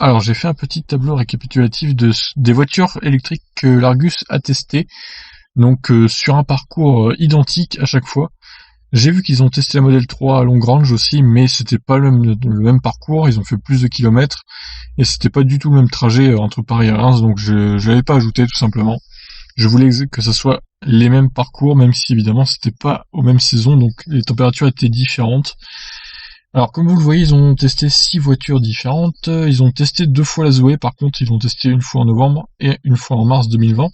Alors j'ai fait un petit tableau récapitulatif des voitures électriques que l'Argus a testées, donc sur un parcours identique à chaque fois. J'ai vu qu'ils ont testé la Model 3 à Long Range aussi, mais c'était pas le même parcours, ils ont fait plus de kilomètres, et c'était pas du tout le même trajet entre Paris et Reims, donc je l'avais pas ajouté tout simplement. Je voulais que ça soit les mêmes parcours, même si évidemment c'était pas aux mêmes saisons, donc les températures étaient différentes. Alors comme vous le voyez, ils ont testé 6 voitures différentes, ils ont testé 2 fois la Zoé, par contre ils l'ont testé une fois en novembre et une fois en mars 2020,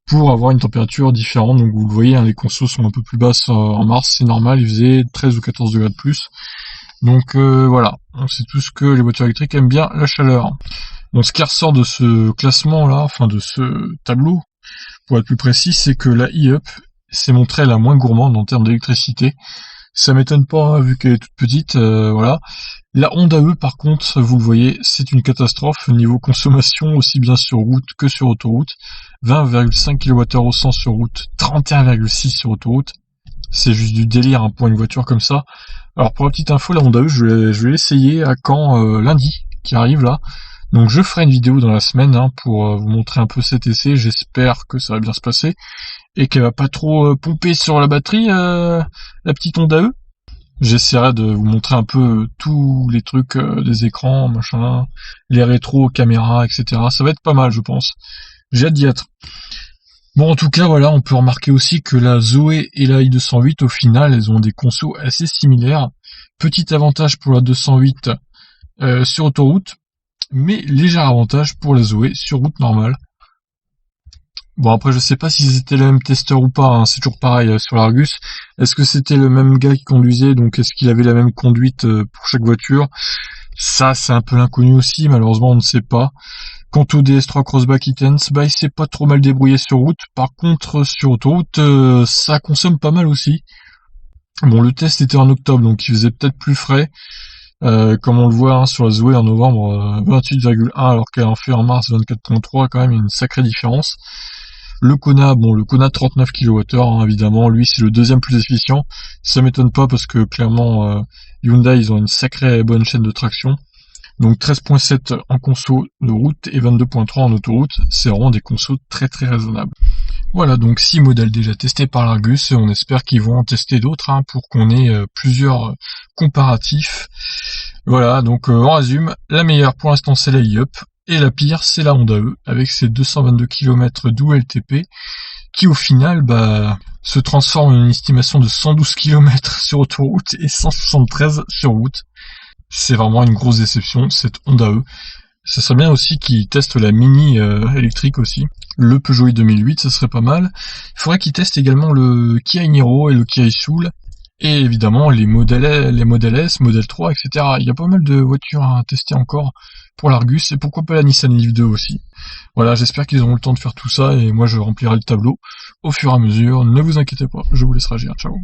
pour avoir une température différente. Donc vous le voyez, hein, les consos sont un peu plus basses en mars, c'est normal, il faisait 13 ou 14 degrés de plus. Donc voilà, on sait tous que les voitures électriques aiment bien la chaleur. Donc ce qui ressort de ce classement là, enfin de ce tableau, pour être plus précis, c'est que la e-up s'est montrée la moins gourmande en termes d'électricité. Ça m'étonne pas, hein, vu qu'elle est toute petite, voilà. La Honda E, par contre, vous le voyez, c'est une catastrophe niveau consommation, aussi bien sur route que sur autoroute. 20,5 kWh au 100 sur route, 31,6 sur autoroute. C'est juste du délire, hein, pour une voiture comme ça. Alors pour la petite info, la Honda E, je vais l'essayer à Caen lundi, qui arrive là. Donc je ferai une vidéo dans la semaine, hein, pour vous montrer un peu cet essai. J'espère que ça va bien se passer et qu'elle va pas trop pomper sur la batterie, la petite Honda E. J'essaierai de vous montrer un peu tous les trucs des écrans, machin, les rétros, caméras, etc. Ça va être pas mal, je pense. J'ai hâte d'y être. Bon, en tout cas, voilà, on peut remarquer aussi que la Zoé et la i208, au final, elles ont des consos assez similaires. Petit avantage pour la 208 sur autoroute, mais léger avantage pour la Zoé sur route normale. Bon, après, je sais pas si c'était le même testeur ou pas, hein, c'est toujours pareil sur l'Argus. Est-ce que c'était le même gars qui conduisait, donc est-ce qu'il avait la même conduite pour chaque voiture? Ça, c'est un peu l'inconnu aussi, malheureusement, on ne sait pas. Quant au DS3 Crossback Intense, bah, il s'est pas trop mal débrouillé sur route. Par contre, sur autoroute, ça consomme pas mal aussi. Bon, le test était en octobre, donc il faisait peut-être plus frais. Comme on le voit, hein, sur la Zoé en novembre, 28,1, alors qu'elle en fait en mars 24,3, quand même, il y a une sacrée différence. Le Kona, 39 kWh, hein, évidemment, lui c'est le deuxième plus efficient. Ça m'étonne pas parce que clairement Hyundai ils ont une sacrée bonne chaîne de traction. Donc 13.7 en conso de route et 22.3 en autoroute, c'est vraiment des consos très très raisonnables. Voilà, donc 6 modèles déjà testés par l'Argus, et on espère qu'ils vont en tester d'autres, hein, pour qu'on ait plusieurs comparatifs. Voilà, donc on résume, la meilleure pour l'instant c'est la e-up, et la pire c'est la Honda E, avec ses 222 km d'ULTP, qui au final se transforme en une estimation de 112 km sur autoroute et 173 sur route. C'est vraiment une grosse déception, cette Honda E. Ça serait bien aussi qu'ils testent la Mini électrique aussi. Le Peugeot i 2008, ça serait pas mal. Il faudrait qu'ils testent également le Kia Niro et le Kia Soul. Et évidemment les modèles S, Model 3, etc. Il y a pas mal de voitures à tester encore pour l'Argus, et pourquoi pas la Nissan Leaf 2 aussi. Voilà, j'espère qu'ils auront le temps de faire tout ça, et moi je remplirai le tableau au fur et à mesure. Ne vous inquiétez pas, je vous laisse réagir. Ciao.